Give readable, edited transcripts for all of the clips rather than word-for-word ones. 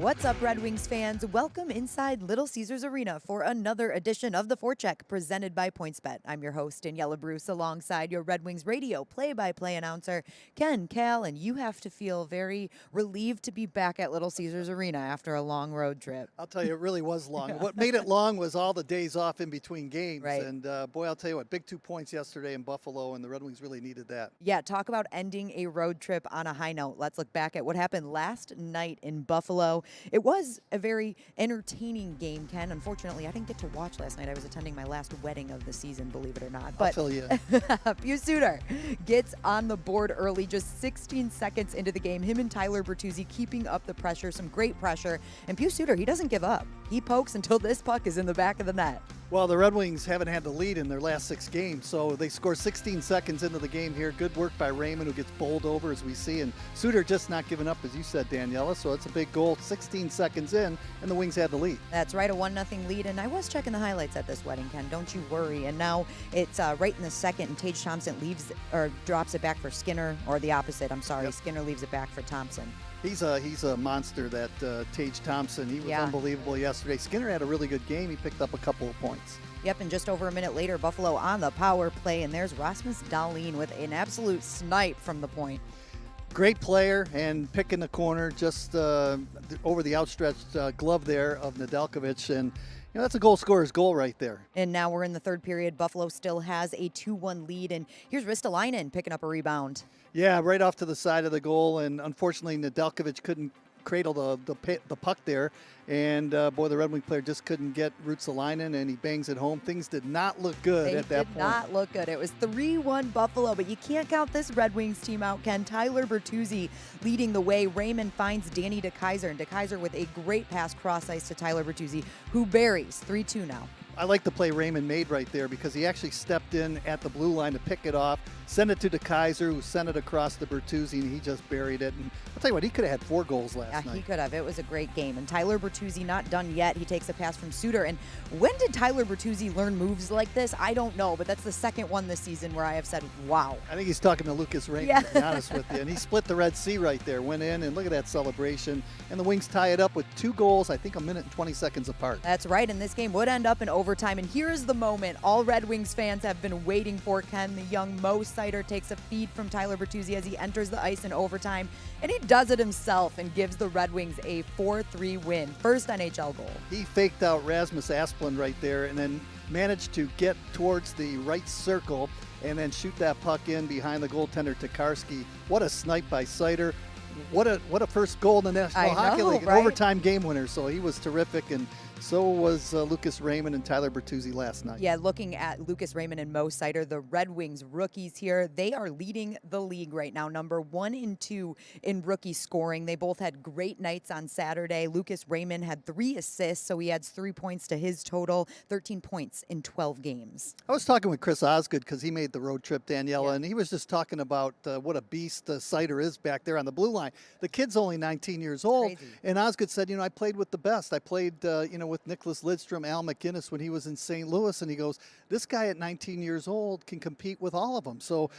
What's up, Red Wings fans? Welcome inside Little Caesars Arena for another edition of the Forecheck presented by PointsBet. I'm your host, Daniella Bruce, alongside your Red Wings radio play-by-play announcer, Kal, and you have to feel very relieved to be back at Little Caesars Arena after a long road trip. I'll tell you, it really was long. Yeah. What made it long was all the days off in between games. Right. And boy, I'll tell you what, big 2 points yesterday in Buffalo, and the Red Wings really needed that. Yeah, talk about ending a road trip on a high note. Let's look back at what happened last night in Buffalo. It was a very entertaining game, Ken. Unfortunately, I didn't get to watch last night. I was attending my last wedding of the season, believe it or not. But I'll fill you in. Suter gets on the board early, just 16 seconds into the game. Him and Tyler Bertuzzi keeping up the pressure, some great pressure. And Suter, he doesn't give up. He pokes until this puck is in the back of the net. Well, the Red Wings haven't had the lead in their last 6 games, so they score 16 seconds into the game here. Good work by Raymond, who gets bowled over, as we see, and Suter just not giving up, as you said, Daniela, so it's a big goal. 16 seconds in, and the Wings had the lead. That's right, a 1-0 lead, and I was checking the highlights at this wedding, Ken, don't you worry. And now it's right in the second, and Tage Thompson drops it back for Skinner, or the opposite, I'm sorry. Yep. Skinner leaves it back for Thompson. He's a monster, that Tage Thompson. He was unbelievable yesterday. Skinner had a really good game. He picked up a couple of points. Yep, and just over a minute later, Buffalo on the power play, and there's Rasmus Dahlin with an absolute snipe from the point. Great player, and picking the corner just over the outstretched glove there of Nedeljkovic, and that's a goal scorer's goal right there. And now we're in the third period. Buffalo still has a 2-1 lead, and here's Ristolainen picking up a rebound. Yeah, right off to the side of the goal, and unfortunately Nedeljkovic couldn't cradle the puck there, and boy, the Red Wing player just couldn't get Ristolainen, and he bangs it home. Things did not look good at that point. They did not look good. It was 3-1 Buffalo, but you can't count this Red Wings team out, Ken. Tyler Bertuzzi leading the way. Raymond finds Danny DeKeyser, and DeKeyser with a great pass cross ice to Tyler Bertuzzi, who buries 3-2 now. I like the play Raymond made right there, because he actually stepped in at the blue line to pick it off, send it to DeKeyser, who sent it across to Bertuzzi, and he just buried it. And I'll tell you what, he could have had 4 goals last night. Yeah, he could have. It was a great game. And Tyler Bertuzzi not done yet. He takes a pass from Suter. And when did Tyler Bertuzzi learn moves like this? I don't know, but that's the second one this season where I have said, wow. I think he's talking to Lucas Raymond, to be honest with you. And he split the Red Sea right there, went in, and look at that celebration. And the Wings tie it up with 2 goals, I think a minute and 20 seconds apart. That's right, and this game would end up in overtime. And here's the moment all Red Wings fans have been waiting for, Ken. The young Mo Seider takes a feed from Tyler Bertuzzi as he enters the ice in overtime, and he does it himself and gives the Red Wings a 4-3 win. First NHL goal. He faked out Rasmus Asplund right there, and then managed to get towards the right circle and then shoot that puck in behind the goaltender Tokarski. What a snipe by Seider. What a first goal in the National Hockey League, an overtime game winner. So he was terrific, and so was Lucas Raymond and Tyler Bertuzzi last night. Yeah, looking at Lucas Raymond and Mo Seider, the Red Wings rookies here, they are leading the league right now, number 1 and 2 in rookie scoring. They both had great nights on Saturday. Lucas Raymond had 3 assists, so he adds 3 points to his total, 13 points in 12 games. I was talking with Chris Osgood, because he made the road trip, Daniela, and he was just talking about what a beast Seider is back there on the blue line. The kid's only 19 years old, Crazy. And Osgood said, I played with the best. I played, with Nicholas Lidstrom, Al McInnes when he was in St. Louis, and he goes, this guy at 19 years old can compete with all of them. So,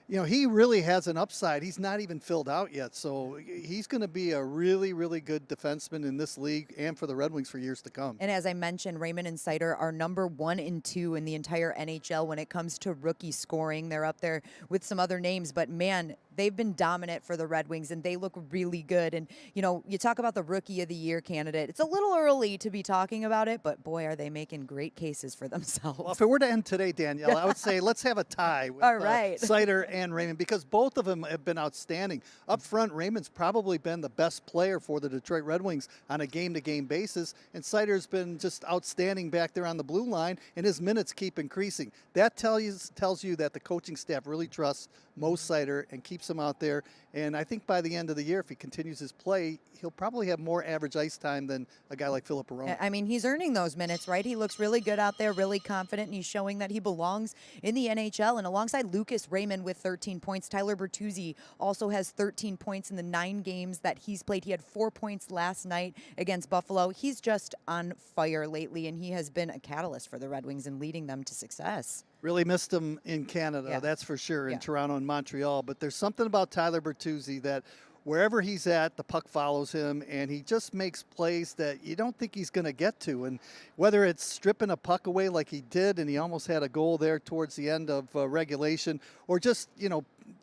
he really has an upside. He's not even filled out yet, so he's going to be a really, really good defenseman in this league and for the Red Wings for years to come. And as I mentioned, Raymond and Seider are number 1 and 2 in the entire NHL when it comes to rookie scoring. They're up there with some other names, but man, they've been dominant for the Red Wings, and they look really good. And, you talk about the Rookie of the Year candidate. It's a little early to be talking about it, but boy, are they making great cases for themselves. Well, if it were to end today, Danielle, I would say let's have a tie with All right. Seider and Raymond, because both of them have been outstanding. Up front, Raymond's probably been the best player for the Detroit Red Wings on a game-to-game basis, and Seider's been just outstanding back there on the blue line, and his minutes keep increasing. That tells you that the coaching staff really trusts Mo Seider and keeps him out there. And I think by the end of the year, if he continues his play, he'll probably have more average ice time than a guy like Philip Perron. I mean, he's earning those minutes, right? He looks really good out there, really confident, and he's showing that he belongs in the NHL. And alongside Lucas Raymond with 13 points, Tyler Bertuzzi also has 13 points in the 9 games that he's played. He had 4 points last night against Buffalo. He's just on fire lately, and he has been a catalyst for the Red Wings and leading them to success. Really missed him in Canada, that's for sure, in Toronto and Montreal. But there's something about Tyler Bertuzzi that wherever he's at, the puck follows him, and he just makes plays that you don't think he's going to get to. And whether it's stripping a puck away like he did, and he almost had a goal there towards the end of regulation, or just,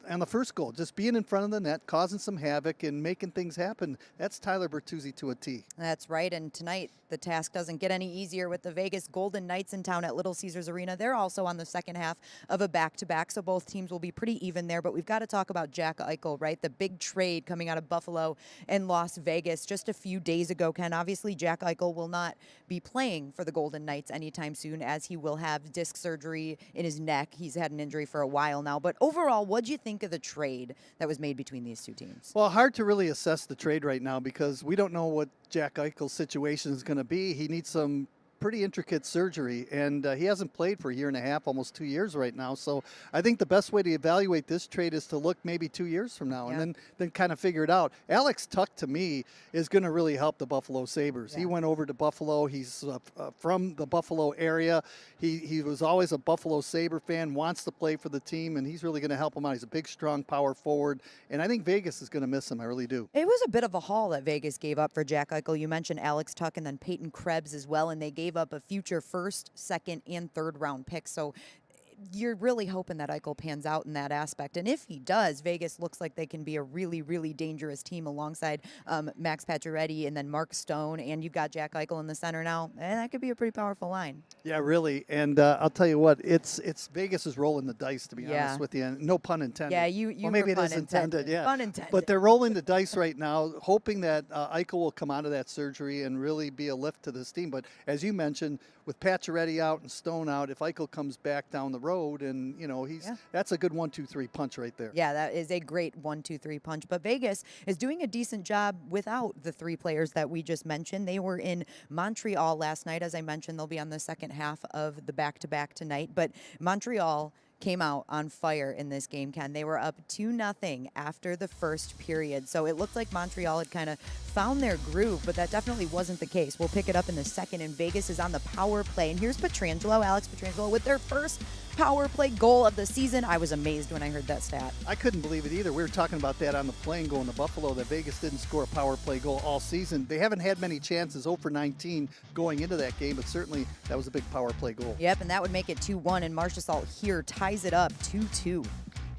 on the first goal, just being in front of the net, causing some havoc and making things happen. That's Tyler Bertuzzi to a T. That's right. And tonight, the task doesn't get any easier with the Vegas Golden Knights in town at Little Caesars Arena. They're also on the second half of a back-to-back, so both teams will be pretty even there. But we've got to talk about Jack Eichel, right? The big trade coming out of Buffalo and Las Vegas just a few days ago, Ken. Obviously, Jack Eichel will not be playing for the Golden Knights anytime soon, as he will have disc surgery in his neck. He's had an injury for a while now. But overall, what do you think of the trade that was made between these two teams? Well, hard to really assess the trade right now because we don't know what Jack Eichel's situation is going to be. He needs some pretty intricate surgery, and he hasn't played for a year and a half, almost 2 years right now. So I think the best way to evaluate this trade is to look maybe 2 years from now, and then kind of figure it out. Alex Tuch, to me, is going to really help the Buffalo Sabres. He went over to Buffalo. He's from the Buffalo area. He was always a Buffalo Sabre fan, wants to play for the team, and he's really going to help him out. He's a big, strong power forward, and I think Vegas is going to miss him. I really do. It was a bit of a haul that Vegas gave up for Jack Eichel. You mentioned Alex Tuch and then Peyton Krebs as well, and they gave up a future first, second, and third round pick. So you're really hoping that Eichel pans out in that aspect. And if he does, Vegas looks like they can be a really, really dangerous team alongside Max Pacioretty and then Mark Stone. And you've got Jack Eichel in the center now. And that could be a pretty powerful line. Yeah, really. And I'll tell you what, it's Vegas is rolling the dice, to be honest with you. And no pun intended. Yeah, you well, maybe it is intended. Yeah, pun intended. But they're rolling the dice right now, hoping that Eichel will come out of that surgery and really be a lift to this team. But as you mentioned, with Pacioretty out and Stone out, if Eichel comes back down the road, and that's a good 1-2-3 punch right there. Yeah, that is a great 1-2-3 punch. But Vegas is doing a decent job without the three players that we just mentioned. They were in Montreal last night. As I mentioned, they'll be on the second half of the back-to-back tonight. But Montreal came out on fire in this game, Ken. They were up 2-0 after the first period. So it looked like Montreal had kind of found their groove, but that definitely wasn't the case. We'll pick it up in the second, and Vegas is on the power play. And here's Alex Pietrangelo, with their first power play goal of the season. I was amazed when I heard that stat. I couldn't believe it either. We were talking about that on the plane going to Buffalo, that Vegas didn't score a power play goal all season. They haven't had many chances, 0 for 19 going into that game, but certainly that was a big power play goal. Yep, and that would make it 2-1, and Marchessault here ties it up 2-2.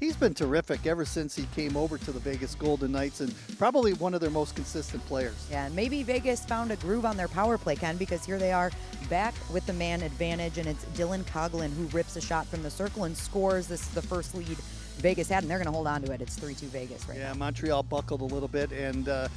He's been terrific ever since he came over to the Vegas Golden Knights, and probably one of their most consistent players. Yeah, and maybe Vegas found a groove on their power play, Ken, because here they are back with the man advantage, and it's Dylan Coghlan who rips a shot from the circle and scores. This is the first lead Vegas had, and they're going to hold on to it. It's 3-2 Vegas right now. Yeah, Montreal buckled a little bit, and the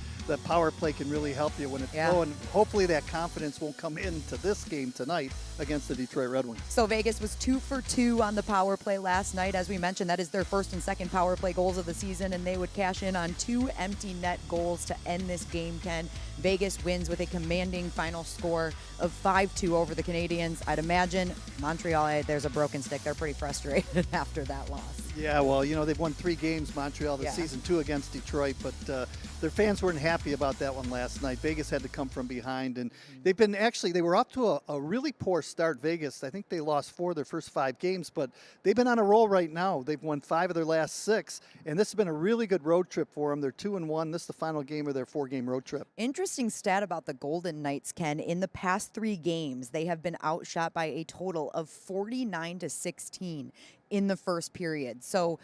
power play can really help you when it's flowing. Hopefully that confidence won't come into this game tonight against the Detroit Red Wings. So Vegas was 2 for 2 on the power play last night. As we mentioned, that is their first and second power play goals of the season, and they would cash in on 2 empty net goals to end this game, Ken. Vegas wins with a commanding final score of 5-2 over the Canadiens. I'd imagine Montreal, there's a broken stick. They're pretty frustrated after that loss. Yeah, well, they've won 3 games, Montreal, this season, 2 against Detroit, but their fans weren't happy about that one last night. Vegas had to come from behind, and they were off to a really poor start, Vegas. I think they lost 4 of their first 5 games, but they've been on a roll right now. They've won 5 of their last 6, and this has been a really good road trip for them. They're 2-1. This is the final game of their 4-game road trip. Interesting stat about the Golden Knights, Ken. In the past 3 games, they have been outshot by a total of 49-16 in the first period. So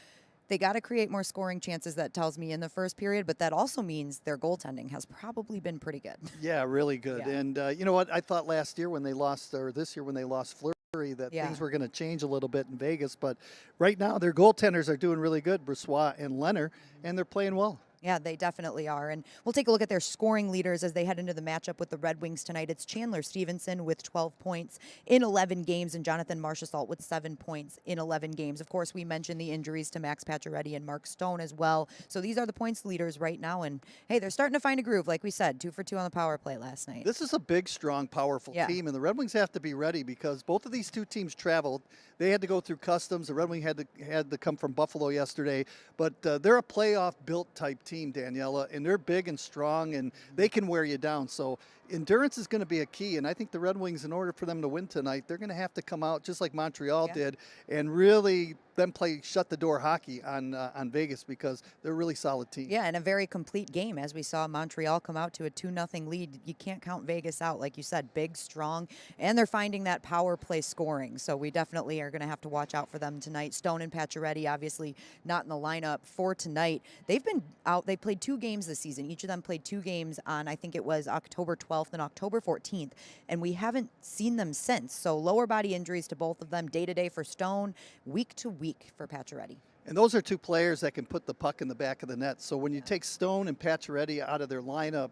they got to create more scoring chances, that tells me, in the first period, but that also means their goaltending has probably been pretty good. Yeah, really good. Yeah. And you know what? I thought last year when they lost, or this year when they lost Fleury, that things were going to change a little bit in Vegas, but right now their goaltenders are doing really good, Brossoit and Leonard, and they're playing well. Yeah, they definitely are. And we'll take a look at their scoring leaders as they head into the matchup with the Red Wings tonight. It's Chandler Stevenson with 12 points in 11 games and Jonathan Marchessault with 7 points in 11 games. Of course, we mentioned the injuries to Max Pacioretty and Mark Stone as well. So these are the points leaders right now. And, hey, they're starting to find a groove, like we said, 2 for 2 on the power play last night. This is a big, strong, powerful team, and the Red Wings have to be ready because both of these 2 teams traveled. They had to go through customs. The Red Wings had to come from Buffalo yesterday. But they're a playoff-built type team, Daniela, and they're big and strong, and they can wear you down. So endurance is going to be a key, and I think the Red Wings, in order for them to win tonight, they're going to have to come out just like Montreal did and really then play shut the door hockey on Vegas, because they're a really solid team. Yeah, and a very complete game, as we saw Montreal come out to a 2-0 lead. You can't count Vegas out, like you said, big, strong, and they're finding that power play scoring. So we definitely are going to have to watch out for them tonight. Stone and Pacioretty obviously not in the lineup for tonight. They've been out. They played 2 games this season. Each of them played 2 games on, I think it was October 12th and October 14th, and we haven't seen them since. So lower body injuries to both of them, day to day for Stone, week to week for Pacioretty. And those are 2 players that can put the puck in the back of the net. So when you take Stone and Pacioretty out of their lineup,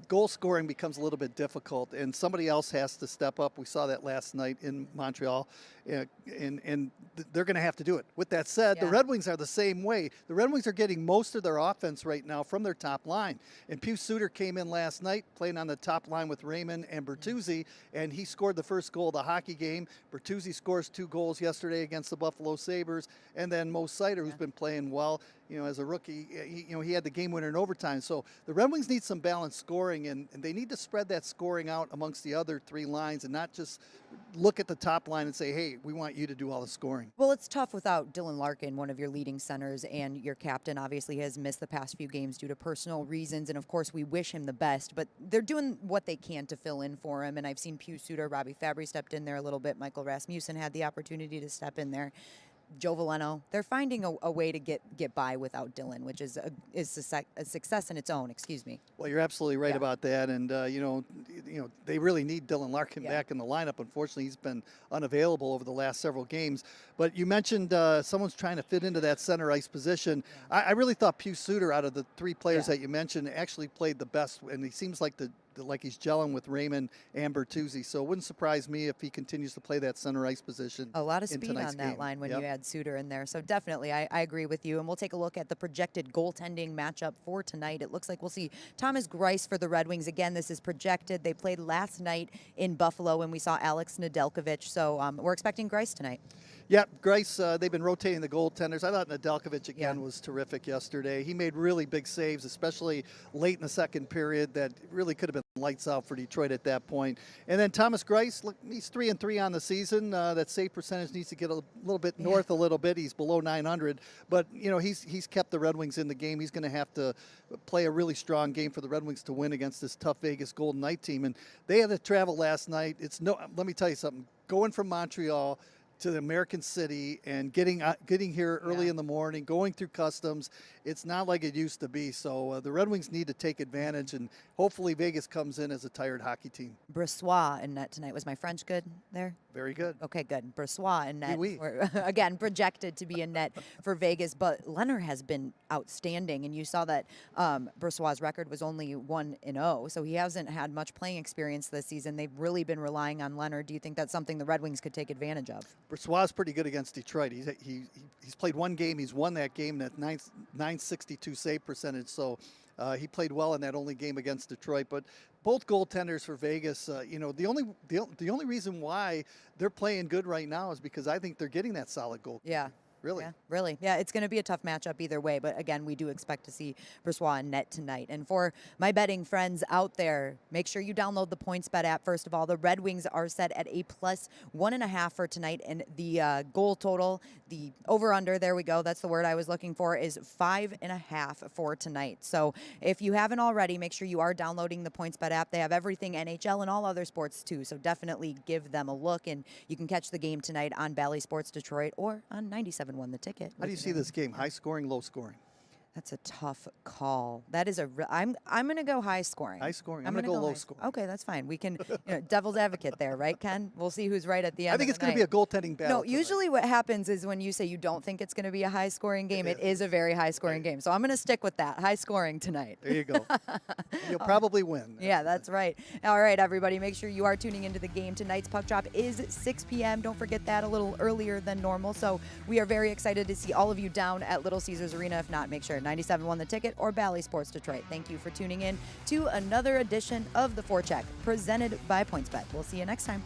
goal scoring becomes a little bit difficult, and somebody else has to step up. We saw that last night in Montreal, and they're going to have to do it. With that said, the Red Wings are the same way. The Red Wings are getting most of their offense right now from their top line. And Pius Suter came in last night playing on the top line with Raymond and Bertuzzi, and he scored the first goal of the hockey game. Bertuzzi scores 2 goals yesterday against the Buffalo Sabres, and then Mo Seider, who's been playing well, as a rookie, he had the game winner in overtime. So the Red Wings need some balanced scoring, and they need to spread that scoring out amongst the other 3 lines and not just look at the top line and say, hey, we want you to do all the scoring. Well, it's tough without Dylan Larkin, one of your leading centers, and your captain obviously has missed the past few games due to personal reasons, and of course we wish him the best, but they're doing what they can to fill in for him, and I've seen Pius Suter, Robbie Fabry stepped in there a little bit, Michael Rasmussen had the opportunity to step in there. Joe Veleno, they're finding a way to get by without Dylan, which is a success in its own. Excuse me. Well, you're absolutely right about that, and they really need Dylan Larkin back in the lineup. Unfortunately, he's been unavailable over the last several games. But you mentioned someone's trying to fit into that center ice position. I really thought Pius Suter, out of the 3 players that you mentioned, actually played the best, and he seems like he's gelling with Raymond and Bertuzzi. So it wouldn't surprise me if he continues to play that center ice position. A lot of speed on that line when you add Suter in there. So definitely, I agree with you. And we'll take a look at the projected goaltending matchup for tonight. It looks like we'll see Thomas Greiss for the Red Wings. Again, this is projected. They played last night in Buffalo, and we saw Alex Nedeljkovic. So we're expecting Greiss tonight. Yeah, Greiss, they've been rotating the goaltenders. I thought Nedeljkovic again was terrific yesterday. He made really big saves, especially late in the second period, that really could have been lights out for Detroit at that point. And then Thomas Greiss, look, he's 3-3 on the season. That save percentage needs to get a little bit north a little bit. He's below 900, but he's kept the Red Wings in the game. He's going to have to play a really strong game for the Red Wings to win against this tough Vegas Golden Knight team. And they had to travel last night. Let me tell you something. Going from Montreal to the American City and getting here early in the morning, going through customs, it's not like it used to be. So the Red Wings need to take advantage, and hopefully Vegas comes in as a tired hockey team. Brossoit in net tonight. Was my French good there? Very good. Okay, good. Brossoit in net. Oui. Again, projected to be in net for Vegas, but Leonard has been outstanding, and you saw that Brossoit's record was only 1-0, so he hasn't had much playing experience this season. They've really been relying on Leonard. Do you think that's something the Red Wings could take advantage of? Brossoit's pretty good against Detroit. He's played 1 game. He's won that game at 962 save percentage. So he played well in that only game against Detroit. But both goaltenders for Vegas, the only reason why they're playing good right now is because I think they're getting that solid goal. Yeah. Really? Yeah, really. Yeah, it's going to be a tough matchup either way. But again, we do expect to see Brossoit in net tonight. And for my betting friends out there, make sure you download the PointsBet app. First of all, the Red Wings are set at a +1.5 for tonight. And the goal total, the over-under, there we go. That's the word I was looking for, is 5.5 for tonight. So if you haven't already, make sure you are downloading the PointsBet app. They have everything NHL and all other sports too. So definitely give them a look. And you can catch the game tonight on Bally Sports Detroit or on 97.1 The Ticket. How do you see this game? High scoring, low scoring? That's a tough call. That is I'm going to go high scoring. High scoring. I'm going to go low scoring. Okay, that's fine. We can devil's advocate there, right, Ken? We'll see who's right at the end. I think it's going to be a goaltending battle. No, usually what happens is when you say you don't think it's going to be a high scoring game, it is a very high scoring game. So I'm going to stick with that. High scoring tonight. There you go. You'll probably win. Yeah, that's right. All right, everybody, make sure you are tuning into the game. Tonight's puck drop is 6 p.m. Don't forget that, a little earlier than normal. So we are very excited to see all of you down at Little Caesars Arena. If not, make sure 97.1 The Ticket or Bally Sports Detroit. Thank you for tuning in to another edition of the Forecheck presented by PointsBet. We'll see you next time.